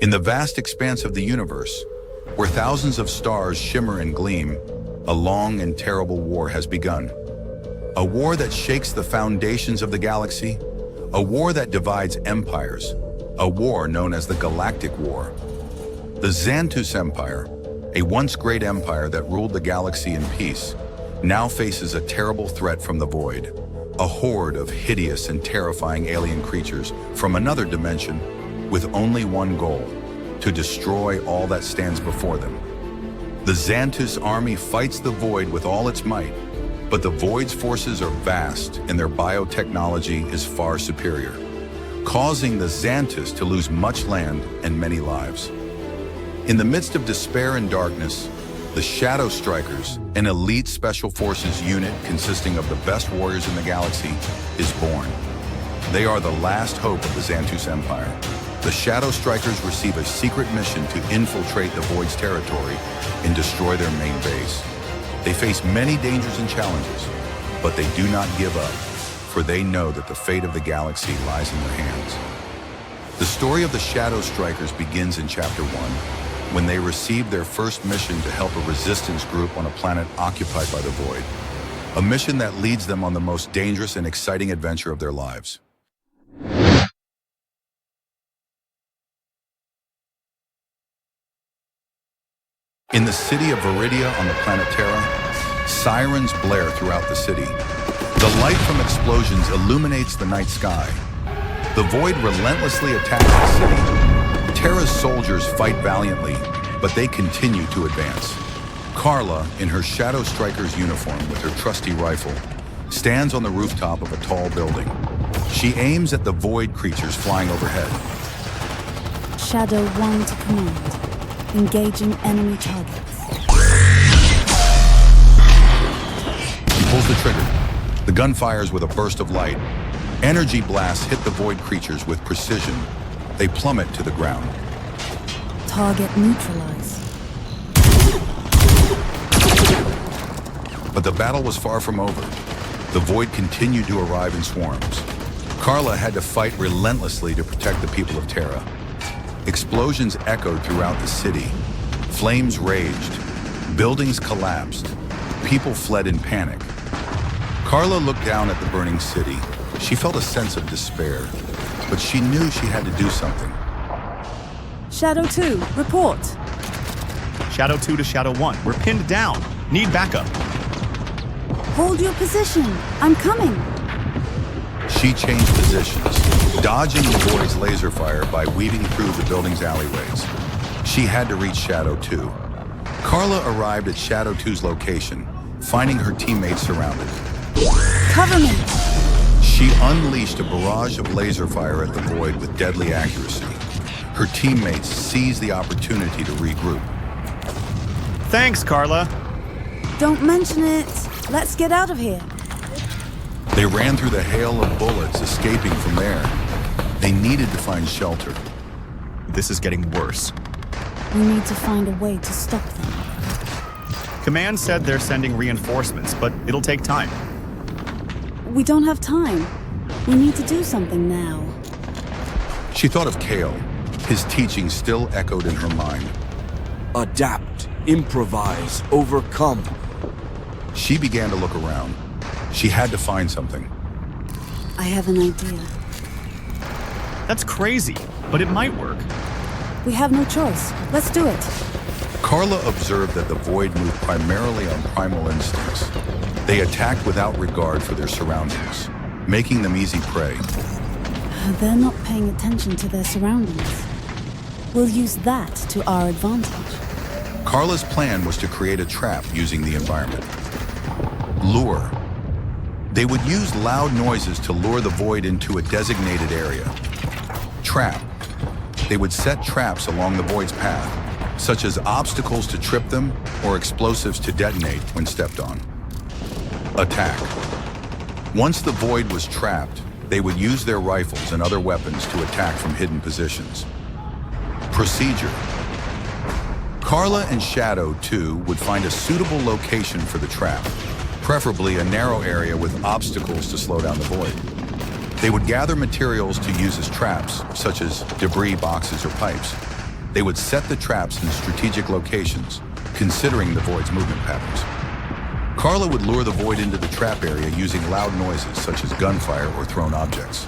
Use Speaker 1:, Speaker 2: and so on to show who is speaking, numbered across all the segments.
Speaker 1: In the vast expanse of the universe, where thousands of stars shimmer and gleam, a long and terrible war has begun. A war that shakes the foundations of the galaxy, a war that divides empires, a war known as the Galactic War. The Xantus Empire, a once great empire that ruled the galaxy in peace, now faces a terrible threat from the void, a horde of hideous and terrifying alien creatures from another dimension with only one goal: to destroy all that stands before them. The Xantus army fights the void with all its might, but the void's forces are vast and their biotechnology is far superior, causing the Xantus to lose much land and many lives. In the midst of despair and darkness, the Shadow Strikers, an elite special forces unit consisting of the best warriors in the galaxy, is born. They are the last hope of the Xantus Empire. The Shadow Strikers receive a secret mission to infiltrate the Void's territory and destroy their main base. They face many dangers and challenges, but they do not give up, for they know that the fate of the galaxy lies in their hands. The story of the Shadow Strikers begins in Chapter 1, when they receive their first mission to help a resistance group on a planet occupied by the Void, a mission that leads them on the most dangerous and exciting adventure of their lives. In the city of Veridia on the planet Terra, sirens blare throughout the city. The light from explosions illuminates the night sky. The Void relentlessly attacks the city. Terra's soldiers fight valiantly, but they continue to advance. Carla, in her Shadow Striker's uniform with her trusty rifle, stands on the rooftop of a tall building. She aims at the Void creatures flying overhead.
Speaker 2: Shadow 1 to command. Engaging enemy targets.
Speaker 1: She pulls the trigger. The gun fires with a burst of light. Energy blasts hit the Void creatures with precision. They plummet to the ground.
Speaker 2: Target neutralized.
Speaker 1: But the battle was far from over. The Void continued to arrive in swarms. Carla had to fight relentlessly to protect the people of Terra. Explosions echoed throughout the city. Flames raged. Buildings collapsed. People fled in panic. Carla looked down at the burning city. She felt a sense of despair, but she knew she had to do something.
Speaker 2: Shadow 2, report.
Speaker 3: Shadow 2 to Shadow 1. We're pinned down. Need backup.
Speaker 2: Hold your position. I'm coming.
Speaker 1: She changed positions, dodging the Void's laser fire by weaving through the building's alleyways. She had to reach Shadow 2. Carla arrived at Shadow 2's location, finding her teammates surrounded.
Speaker 2: Cover me!
Speaker 1: She unleashed a barrage of laser fire at the Void with deadly accuracy. Her teammates seized the opportunity to regroup.
Speaker 3: Thanks, Carla.
Speaker 2: Don't mention it. Let's get out of here.
Speaker 1: They ran through the hail of bullets, escaping from there. They needed to find shelter.
Speaker 3: This is getting worse.
Speaker 2: We need to find a way to stop them.
Speaker 3: Command said they're sending reinforcements, but it'll take time.
Speaker 2: We don't have time. We need to do something now.
Speaker 1: She thought of Kale. His teaching still echoed in her mind.
Speaker 4: Adapt, improvise, overcome.
Speaker 1: She began to look around. She had to find something.
Speaker 2: I have an idea.
Speaker 3: That's crazy, but it might work.
Speaker 2: We have no choice. Let's do it.
Speaker 1: Carla observed that the Void moved primarily on primal instincts. They attacked without regard for their surroundings, making them easy prey.
Speaker 2: They're not paying attention to their surroundings. We'll use that to our advantage.
Speaker 1: Carla's plan was to create a trap using the environment. Lure. They would use loud noises to lure the Void into a designated area. Trap. They would set traps along the Void's path, such as obstacles to trip them or explosives to detonate when stepped on. Attack. Once the Void was trapped, they would use their rifles and other weapons to attack from hidden positions. Procedure. Carla and Shadow 2 would find a suitable location for the trap, preferably a narrow area with obstacles to slow down the Void. They would gather materials to use as traps, such as debris boxes or pipes. They would set the traps in strategic locations, considering the Void's movement patterns. Carla would lure the Void into the trap area using loud noises such as gunfire or thrown objects.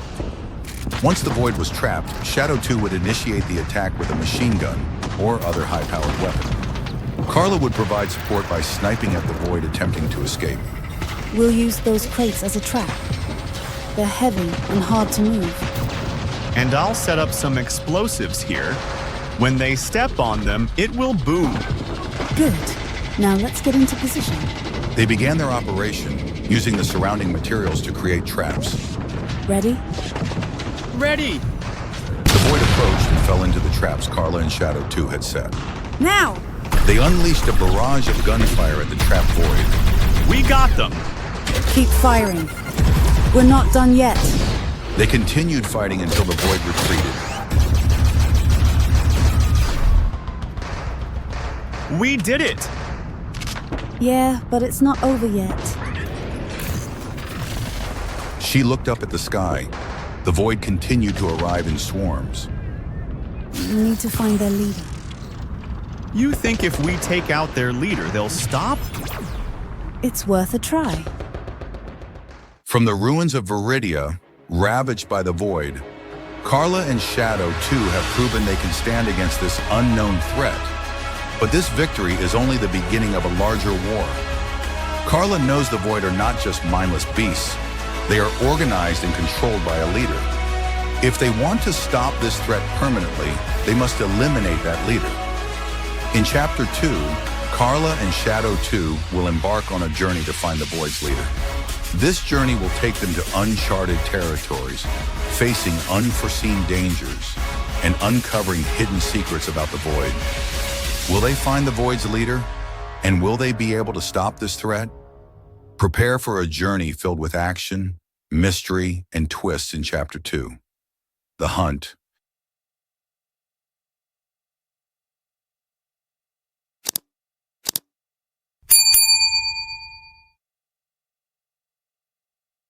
Speaker 1: Once the Void was trapped, Shadow 2 would initiate the attack with a machine gun or other high-powered weapon. Carla would provide support by sniping at the Void attempting to escape.
Speaker 2: We'll use those crates as a trap. They're heavy and hard to move.
Speaker 3: And I'll set up some explosives here. When they step on them, it will boom.
Speaker 2: Good. Now let's get into position.
Speaker 1: They began their operation, using the surrounding materials to create traps.
Speaker 2: Ready?
Speaker 3: Ready!
Speaker 1: The Void approached and fell into the traps Carla and Shadow 2 had set.
Speaker 2: Now!
Speaker 1: They unleashed a barrage of gunfire at the trap Void.
Speaker 3: We got them!
Speaker 2: Keep firing. We're not done yet.
Speaker 1: They continued fighting until the Void retreated.
Speaker 3: We did it!
Speaker 2: Yeah, but it's not over yet.
Speaker 1: She looked up at the sky. The Void continued to arrive in swarms.
Speaker 2: We need to find their leader.
Speaker 3: You think if we take out their leader, they'll stop?
Speaker 2: It's worth a try.
Speaker 1: From the ruins of Veridia, ravaged by the Void, Carla and Shadow 2 have proven they can stand against this unknown threat. But this victory is only the beginning of a larger war. Carla knows the Void are not just mindless beasts. They are organized and controlled by a leader. If they want to stop this threat permanently, they must eliminate that leader. In Chapter 2, Carla and Shadow 2 will embark on a journey to find the Void's leader. This journey will take them to uncharted territories, facing unforeseen dangers and uncovering hidden secrets about the Void. Will they find the Void's leader? And will they be able to stop this threat? Prepare for a journey filled with action, mystery, and twists in Chapter 2. The Hunt